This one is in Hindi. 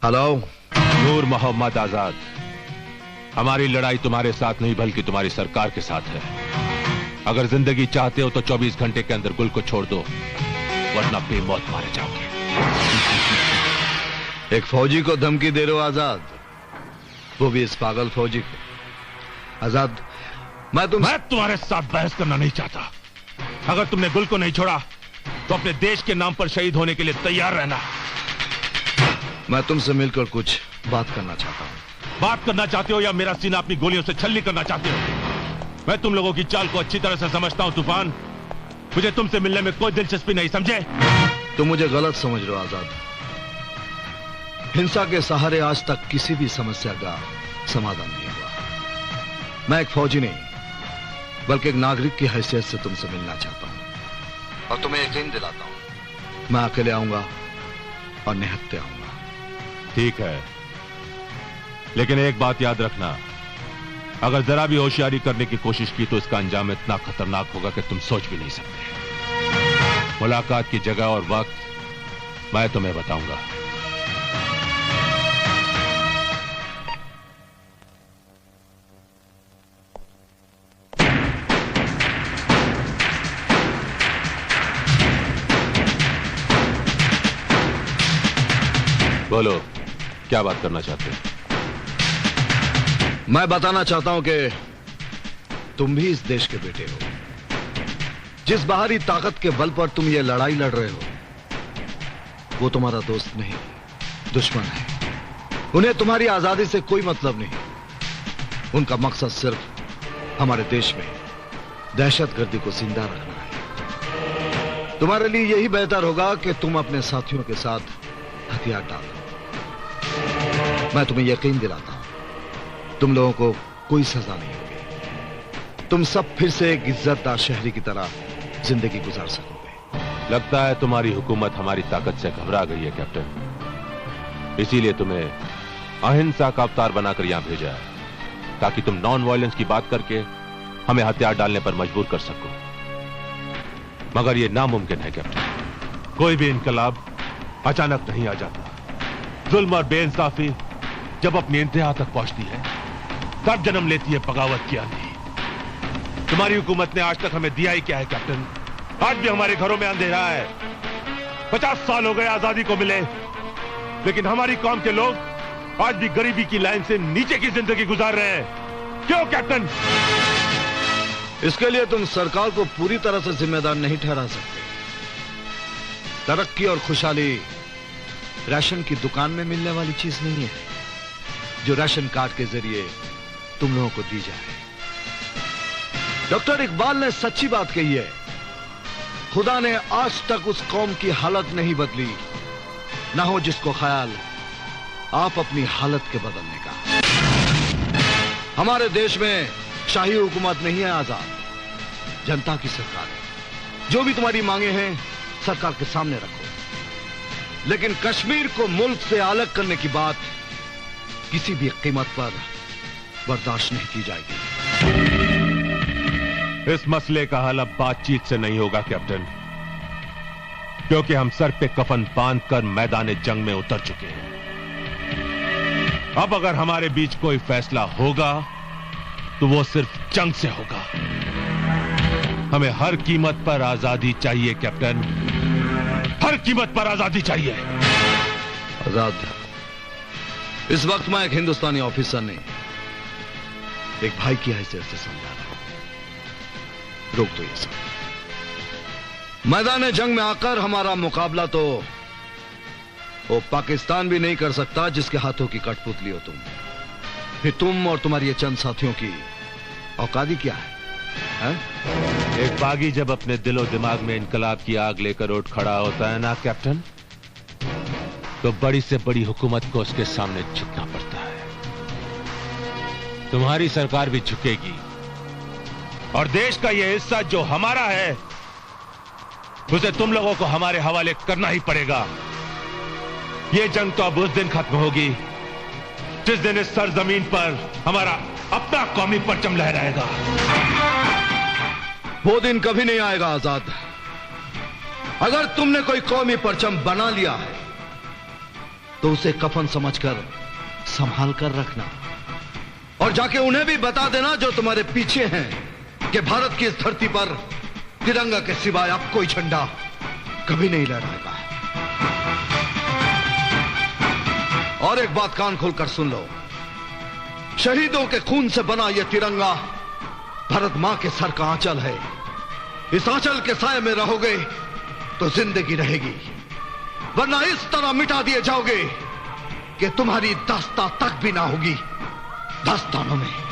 हेलो। नूर मोहम्मद आजाद, हमारी लड़ाई तुम्हारे साथ नहीं बल्कि तुम्हारी सरकार के साथ है। अगर जिंदगी चाहते हो तो 24 घंटे के अंदर गुल को छोड़ दो, वरना बेमौत मारे जाओगे। एक फौजी को धमकी दे रहे हो आजाद, वो भी इस पागल फौजी को। आजाद, मैं तुम्हारे साथ बहस करना नहीं चाहता। अगर तुमने गुल को नहीं छोड़ा तो अपने देश के नाम पर शहीद होने के लिए तैयार रहना। मैं तुमसे मिलकर कुछ बात करना चाहता हूं। बात करना चाहते हो या मेरा सीना अपनी गोलियों से छलनी करना चाहते हो? मैं तुम लोगों की चाल को अच्छी तरह से समझता हूं तूफान। मुझे तुमसे मिलने में कोई दिलचस्पी नहीं, समझे? तुम मुझे गलत समझ रहे हो आजाद। हिंसा के सहारे आज तक किसी भी समस्या का समाधान नहीं हुआ। मैं एक फौजी नहीं बल्कि एक नागरिक की हैसियत से तुमसे मिलना चाहता हूं और तुम्हें यकीन दिलाता हूं मैं अकेले आऊंगा और निहत्ते आऊंगा। ठीक है, लेकिन एक बात याद रखना, अगर जरा भी होशियारी करने की कोशिश की तो इसका अंजाम इतना खतरनाक होगा कि तुम सोच भी नहीं सकते। मुलाकात की जगह और वक्त मैं तुम्हें बताऊंगा। बोलो, क्या बात करना चाहते हो? मैं बताना चाहता हूं कि तुम भी इस देश के बेटे हो। जिस बाहरी ताकत के बल पर तुम ये लड़ाई लड़ रहे हो वो तुम्हारा दोस्त नहीं, दुश्मन है। उन्हें तुम्हारी आजादी से कोई मतलब नहीं। उनका मकसद सिर्फ हमारे देश में दहशतगर्दी को जिंदा रखना है। तुम्हारे लिए यही बेहतर होगा कि तुम अपने साथियों के साथ हथियार डालो। मैं तुम्हें यकीन दिलाता हूं तुम लोगों को कोई सजा नहीं होगी। तुम सब फिर से एक इज्जतदार शहरी की तरह जिंदगी गुजार सकोगे। लगता है तुम्हारी हुकूमत हमारी ताकत से घबरा गई है कैप्टन, इसीलिए तुम्हें अहिंसा का अवतार बनाकर यहां भेजा है ताकि तुम नॉन वायलेंस की बात करके हमें हथियार डालने पर मजबूर कर सको। मगर यह नामुमकिन है कैप्टन। कोई भी इनकलाब अचानक नहीं आ जाता। जुल्म और बेइंसाफी जब अपनी इंतहा तक पहुंचती है तब जन्म लेती है बगावत की आंधी। तुम्हारी हुकूमत ने आज तक हमें दिया ही क्या है कैप्टन? आज भी हमारे घरों में अंधेरा है। 50 साल हो गए आजादी को मिले, लेकिन हमारी कौम के लोग आज भी गरीबी की लाइन से नीचे की जिंदगी गुजार रहे हैं। क्यों कैप्टन? इसके लिए तुम सरकार को पूरी तरह से जिम्मेदार नहीं ठहरा सकते। तरक्की और खुशहाली राशन की दुकान में मिलने वाली चीज नहीं है जो राशन कार्ड के जरिए तुम लोगों को दी जाए। डॉक्टर इकबाल ने सच्ची बात कही है, खुदा ने आज तक उस कौम की हालत नहीं बदली ना हो जिसको ख्याल आप अपनी हालत के बदलने का। हमारे देश में शाही हुकूमत नहीं है आजाद, जनता की सरकार है। जो भी तुम्हारी मांगे हैं सरकार के सामने रखो, लेकिन कश्मीर को मुल्क से अलग करने की बात किसी भी कीमत पर बर्दाश्त नहीं की जाएगी। इस मसले का हल अब बातचीत से नहीं होगा कैप्टन, क्योंकि हम सर पे कफन बांधकर मैदान जंग में उतर चुके हैं। अब अगर हमारे बीच कोई फैसला होगा तो वो सिर्फ जंग से होगा। हमें हर कीमत पर आजादी चाहिए कैप्टन, हर कीमत पर आजादी चाहिए। आजाद, इस वक्त मैं एक हिंदुस्तानी ऑफिसर नहीं, एक भाई की हैसियत से समझा रहा हूं। रोक दो ये सब। मैदान जंग में आकर हमारा मुकाबला तो वो पाकिस्तान भी नहीं कर सकता जिसके हाथों की कठपुतली हो तुम। फिर तुम और तुम्हारी ये चंद साथियों की औकाती क्या है? एक बागी जब अपने दिलो दिमाग में इनकलाब की आग लेकर उठ खड़ा होता है ना कैप्टन, तो बड़ी से बड़ी हुकूमत को उसके सामने झुकना पड़ता है। तुम्हारी सरकार भी झुकेगी और देश का यह हिस्सा जो हमारा है उसे तुम लोगों को हमारे हवाले करना ही पड़ेगा। यह जंग तो अब उस दिन खत्म होगी जिस दिन इस सरजमीन पर हमारा अपना कौमी परचम लहराएगा। वो दिन कभी नहीं आएगा आजाद। अगर तुमने कोई कौमी परचम बना लिया है तो उसे कफन समझकर संभाल कर रखना, और जाके उन्हें भी बता देना जो तुम्हारे पीछे हैं कि भारत की इस धरती पर तिरंगा के सिवाय अब कोई झंडा कभी नहीं लहराएगा। और एक बात कान खोलकर सुन लो, शहीदों के खून से बना यह तिरंगा भारत मां के सर का आंचल है। इस आंचल के साए में रहोगे तो जिंदगी रहेगी, वरना इस तरह मिटा दिए जाओगे कि तुम्हारी दास्तां तक भी ना होगी दास्तानों में।